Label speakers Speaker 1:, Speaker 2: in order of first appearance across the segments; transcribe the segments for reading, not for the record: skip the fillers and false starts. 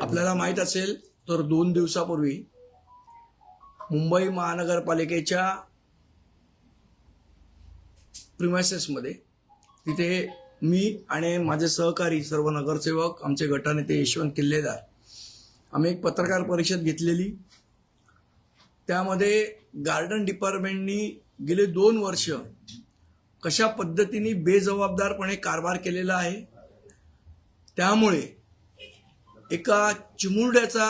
Speaker 1: आपल्याला माहित असेल तर 2 दिवसापूर्वी मुंबई महानगरपालिकेच्या प्रिमायसेसमध्ये तिथे मी आणि माझे सहकारी सर्व नगरसेवक, आमचे गटनेते यशवंत किल्लेदार आम्ही एक पत्रकार परिषद घेतलेली. त्यामध्ये गार्डन डिपार्टमेंटनी गेले 2 वर्ष कशा पद्धतीने बेजबाबदारपणे कारभार केलेला आहे, त्यामुळे एका चिमुरड्याचा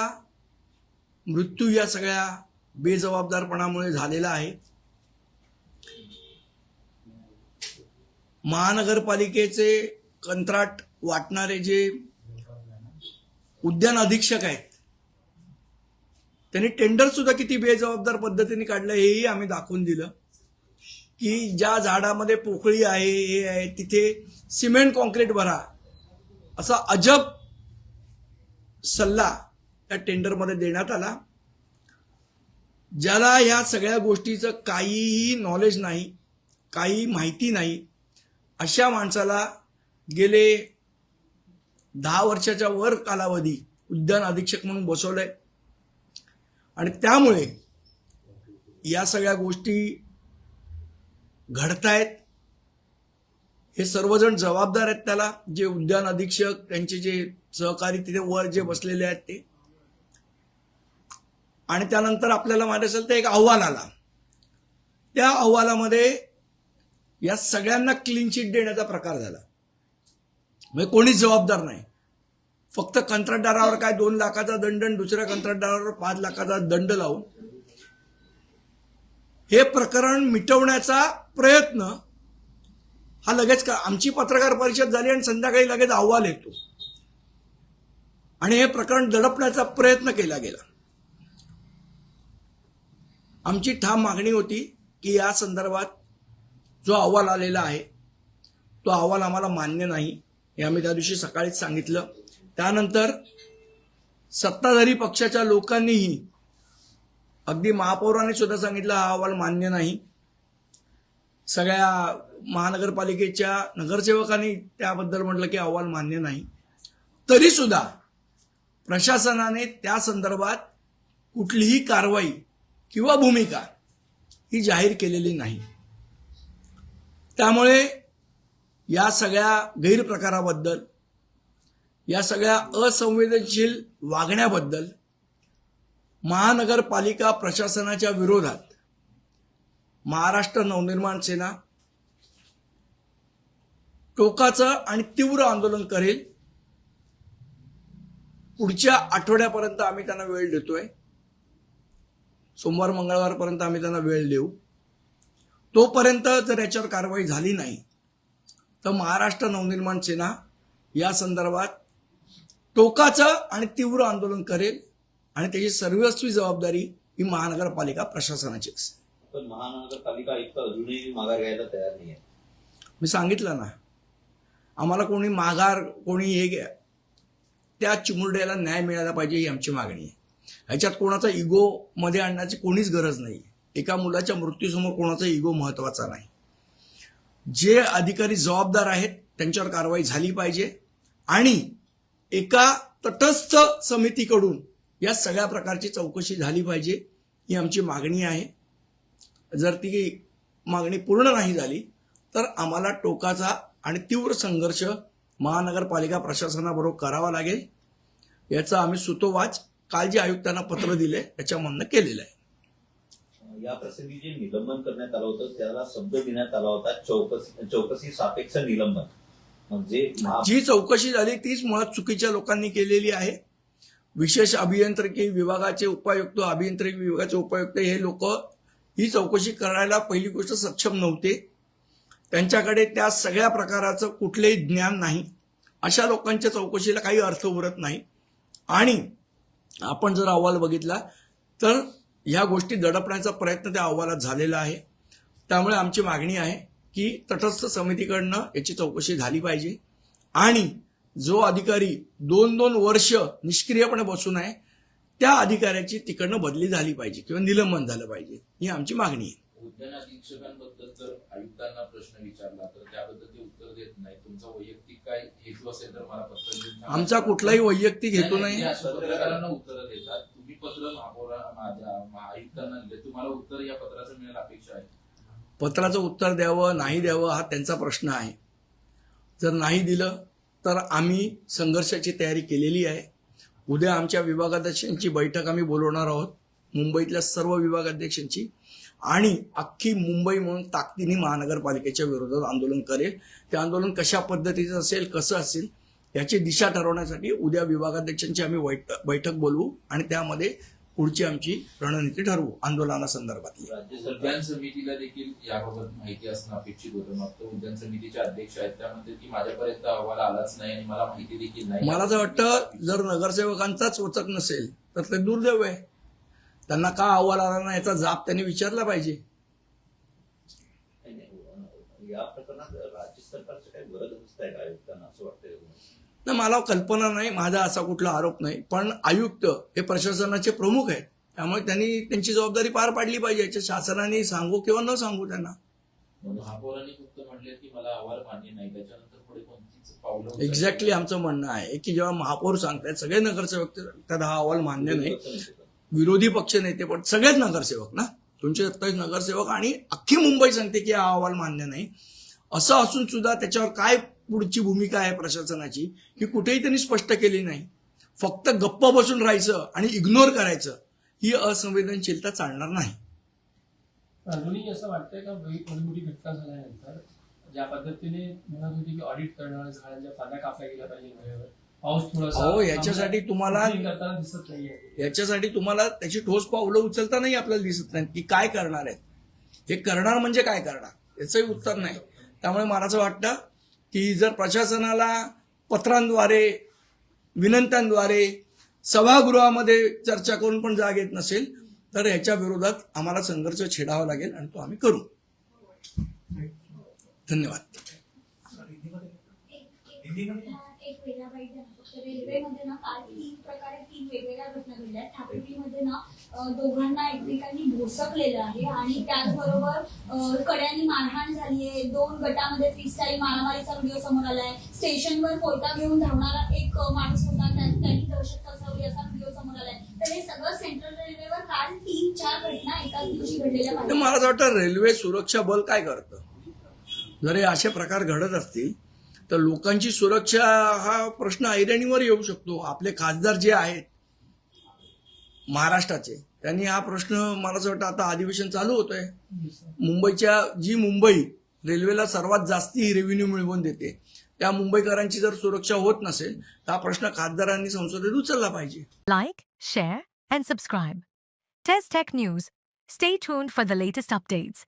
Speaker 1: मृत्यू या सगळ्या बेजबाबदारपणामुळे झालेला आहे. महानगरपालिकेचे कंत्राट वाटणारे जे उद्यान अधीक्षक आहेत त्यांनी टेंडर सुद्धा किती बेजबाबदार पद्धतीने काढलं हेही आम्ही दाखवून दिलं की ज्या झाडामध्ये पोकळी आहे हे आहे तिथे सिमेंट कॉन्क्रीट भरा असा अजब सल्ला त्या टेंडरमध्ये देण्यात आला. ज्याला ह्या सगळ्या गोष्टीचं काहीही नॉलेज नाही, काही माहिती नाही, अशा माणसाला गेले 10 वर्षाच्या वर कालावधी उद्यान अधीक्षक म्हणून बसवलंय. आणि त्यामुळे या सगळ्या गोष्टी घडतायत. हे सर्वजण जबाबदार आहेत त्याला, जे उद्यान अधीक्षक, त्यांचे जे सहकारी तिथे वर जे बसलेले आहेत ते. आणि त्यानंतर आपल्याला माहिती असेल तर एक अहवाल आला. त्या अहवालामध्ये या सगळ्यांना क्लीन चिट देण्याचा प्रकार झाला. म्हणजे कोणीच जबाबदार नाही. फक्त कंत्राटदारावर काय 2 लाखाचा दंड आणि दुसऱ्या कंत्राटदारावर 5 लाखाचा दंड लावून हे प्रकरण मिटवण्याचा प्रयत्न हा लगेच आमची पत्रकार परिषद झाली आणि संध्याकाळी लगेच अहवाल येतो आणि हे प्रकरण दडपण्याचा प्रयत्न केला गेला. आमची ठाम मागणी होती की या संदर्भात जो अहवाल आलेला आहे तो अहवाल आम्हाला मान्य नाही, हे आम्ही त्या दिवशी सकाळीच सांगितलं. त्यानंतर सत्ताधारी पक्षाच्या लोकांनीही, अगदी महापौरांनी सुद्धा सांगितलं हा अहवाल मान्य नाही. सगळ्या महानगरपालिकेच्या नगरसेवकांनी त्याबद्दल म्हटलं की अहवाल मान्य नाही. तरी सुद्धा प्रशासनाने त्या संदर्भात कुठलीही कारवाई किंवा भूमिका ही जाहीर केलेली नाही. त्यामुळे या सगळ्या गैरप्रकाराबद्दल, या सगळ्या असंवेदनशील वागण्याबद्दल महानगरपालिका प्रशासनाच्या विरोधात महाराष्ट्र नवनिर्माण सेना टोकाचं आणि तीव्र आंदोलन करेल. पुढच्या आठवड्यापर्यंत आम्ही त्यांना वेळ देतोय. सोमवार मंगळवारपर्यंत आम्ही त्यांना वेळ देऊ. तोपर्यंत जर याच्यावर कारवाई झाली नाही तर महाराष्ट्र नवनिर्माण सेना या संदर्भात टोकाचं आणि तीव्र आंदोलन करेल आणि त्याची सर्वस्वी जबाबदारी ही महानगरपालिका प्रशासनाची असेल.
Speaker 2: पण महानगरपालिका आयुक्त अजूनही माघार घ्यायला तयार नाही आहे.
Speaker 1: मी सांगितलं ना, आम्हाला कोणी माघार, कोणी हे घ्या, त्या चिमुरड्याला न्याय मिळाला पाहिजे ही आमची मागणी आहे. ह्याच्यात कोणाचा इगो मध्ये आणण्याची कोणीच गरज नाही. एका मुलाच्या मृत्यूसमोर कोणाचा इगो महत्वाचा नाही. जे अधिकारी जबाबदार आहेत त्यांच्यावर कारवाई झाली पाहिजे आणि एका तटस्थ समितीकडून या सगळ्या प्रकारची चौकशी झाली पाहिजे ही आमची मागणी आहे. जर ती मागणी पूर्ण नाही झाली तर आम्हाला टोकाचा आणि तीव्र संघर्ष महानगरपालिका प्रशासनाबरोबर करावा लागेल. याचा आम्ही सुतोवाच काल जे आयुक्तांना पत्र दिले त्याच्यामधनं केलेलं आहे.
Speaker 2: या प्रसंगी जे निलंबन करण्यात आलं होतं त्याला शब्द देण्यात आला होता चौकशी सापेक्ष निलंबन. म्हणजे
Speaker 1: जी चौकशी झाली तीच मुळात चुकीच्या लोकांनी केलेली आहे. विशेष अभियांत्रिकी विभागाचे उपायुक्त, अभियांत्रिकी विभागाचे उपायुक्त हे लोक ही चौकशी करायला पहिली गोष्ट सक्षम नव्हते. त्यांच्याकडे त्या सगळ्या प्रकाराचं कुठलेही ज्ञान नाही. अशा लोकांच्या चौकशीला काही अर्थ उरत नाही. आणि आपण जर अहवाल बघितला तर ह्या गोष्टी दडपण्याचा प्रयत्न त्या अहवालात झालेला आहे. त्यामुळे आमची मागणी आहे की तटस्थ समितीकडनं याची चौकशी झाली पाहिजे आणि जो अधिकारी 2-2 वर्ष निष्क्रियपणे बसून आहे त्या अधिकाऱ्याची तिकडनं बदली झाली पाहिजे किंवा निलंबन झालं पाहिजे ही आमची मागणी आहे.
Speaker 3: उद्यान अधीक्षकांबद्दल जर आयुक्तांना प्रश्न विचारला तर त्याबद्दल ते उत्तर देत नाही. तुमचा वैयक्तिक काय हेतू असेल तर मला पत्र लिहून सांगा.
Speaker 1: आमचा कुठलाही वैयक्तिक हेतू
Speaker 3: ते
Speaker 1: नाही.
Speaker 3: अशा पत्रकारांना उत्तर देतात. तुम्ही पत्र आयुक्तांना लिहिले, तुम्हाला उत्तर या पत्राचं मिळेल अपेक्षा आहे.
Speaker 1: पत्राचं उत्तर द्यावं नाही द्यावं हा त्यांचा प्रश्न आहे. जर नाही दिलं तर आम्ही संघर्षाची तयारी केलेली आहे. उद्या आमच्या विभागाध्यक्षांची बैठक आम्ही बोलवणार आहोत, मुंबईतल्या सर्व विभागाध्यक्षांची, आणि अख्खी मुंबई म्हणून ताकदीने महानगरपालिकेच्या विरोधात आंदोलन करेल. ते आंदोलन कशा पद्धतीचं असेल, कसं असेल याची दिशा ठरवण्यासाठी उद्या विभागाध्यक्षांची आम्ही बैठक बोलवू आणि त्यामध्ये पुढची आमची रणनीती ठरवू आंदोलनासंदर्भातली.
Speaker 2: राज्य सरकार
Speaker 3: उद्यान समितीला देखील याबाबत माहिती असणं अपेक्षित होतं. मात्र उद्यान समितीचे अध्यक्ष आहेत त्यामध्ये की माझ्यापर्यंत अहवाल आलाच नाही आणि मला माहिती देखील नाही.
Speaker 1: मला असं वाटतं जर नगरसेवकांचाच वचक नसेल तर ते दुर्दैव आहे. त्यांना का अहवाल आला नाही याचा जाब त्यांनी विचारला पाहिजे.
Speaker 2: या प्रकरणात राज्य सरकारचं काही गरज असते का आयुक्तांना असं वाटतंय?
Speaker 1: नाही, मला कल्पना नाही, माझा असा कुठला आरोप नाही. पण आयुक्त हे प्रशासनाचे प्रमुख आहेत, त्यामुळे त्यांनी त्यांची जबाबदारी पार पाडली पाहिजे. याच्या शासनाने सांगू किंवा न सांगू त्यांना.
Speaker 3: महापौरांनी फक्त म्हटले की मला अहवाल मान्य नाही, त्याच्यानंतर पुढे कोणतीच पावलं
Speaker 1: एक्झॅक्टली आमचं म्हणणं आहे की जेव्हा महापौर सांगतायत सगळे नगरसेवक त्यात हा अहवाल मान्य नाही, विरोधी पक्ष नेते पण सगळेच नगरसेवक ना, 227 नगरसेवक आणि अख्खी मुंबई सांगते की हा अहवाल मान्य नाही. असं असून सुद्धा त्याच्यावर काय पुढची भूमिका आहे प्रशासनाची ही कुठेही त्यांनी स्पष्ट केली नाही. फक्त गप्प बसून राहायचं आणि इग्नोर करायचं, ही असंवेदनशीलता चालणार नाही.
Speaker 4: अजूनही असं वाटतंय का एवढी मोठी घटना झाल्यानंतर ज्या पद्धतीने म्हणत होती की ऑडिट करणं, झाडांच्या पानं कापल्या गेल्या पाहिजे वेळेवर, पाऊस थोडासा
Speaker 1: हो, याच्यासाठी तुम्हाला
Speaker 4: करताना दिसत नाहीये.
Speaker 1: याच्यासाठी तुम्हाला त्याची ठोस पावलं उचलता नाही आपल्याला दिसत नाही की काय करणार आहेत. हे करणार म्हणजे काय करणार याचंही उत्तर नाही. त्यामुळे मला असं वाटतं की जर प्रशासनाला पत्रांद्वारे, विनंत्यांद्वारे, सभागृहामध्ये चर्चा करून पण जाग येत नसेल तर ह्याच्या विरोधात आम्हाला संघर्ष छेडावा लागेल आणि तो आम्ही करू. धन्यवाद.
Speaker 5: एक वेगळा बाईट झाला. रेल्वेमध्ये ना काल 3 वेगवेगळ्या घटना घडल्या. ठाकुर्लीमध्ये ना दोघांना एकमेकांनी भोसकलेलं आहे आणि त्याचबरोबर कड्यांनी मारहाण झाली आहे. 2 गटामध्ये फ्रीस्टाईल मारामारीचा व्हिडिओ समोर आलाय. स्टेशनवर कोयता घेऊन धावणारा एक माणूस होता, त्यांनी दहशत पसरवली असा व्हिडिओ समोर आलाय. तर हे सगळं सेंट्रल रेल्वेवर काल 3-4 घटना एकाच दिवशी घडलेल्या
Speaker 1: तर
Speaker 5: पाहिजे.
Speaker 1: मला असं वाटतं रेल्वे सुरक्षा बल काय करतं. जर हे असे प्रकार घडत असतील तर लोकांची सुरक्षा हा प्रश्न ऐरणीवर येऊ शकतो. आपले खासदार जे आहेत महाराष्ट्राचे, त्यांनी हा प्रश्न मला असं वाटतं, आता अधिवेशन चालू होतंय, मुंबई रेल्वेला सर्वात जास्ती रेव्हेन्यू मिळवून देते, त्या मुंबईकरांची जर सुरक्षा होत नसेल तर हा प्रश्न खासदारांनी संसदेत उचलला पाहिजे.
Speaker 6: Like, share, and subscribe. Tez Tech News. Stay tuned for the latest updates.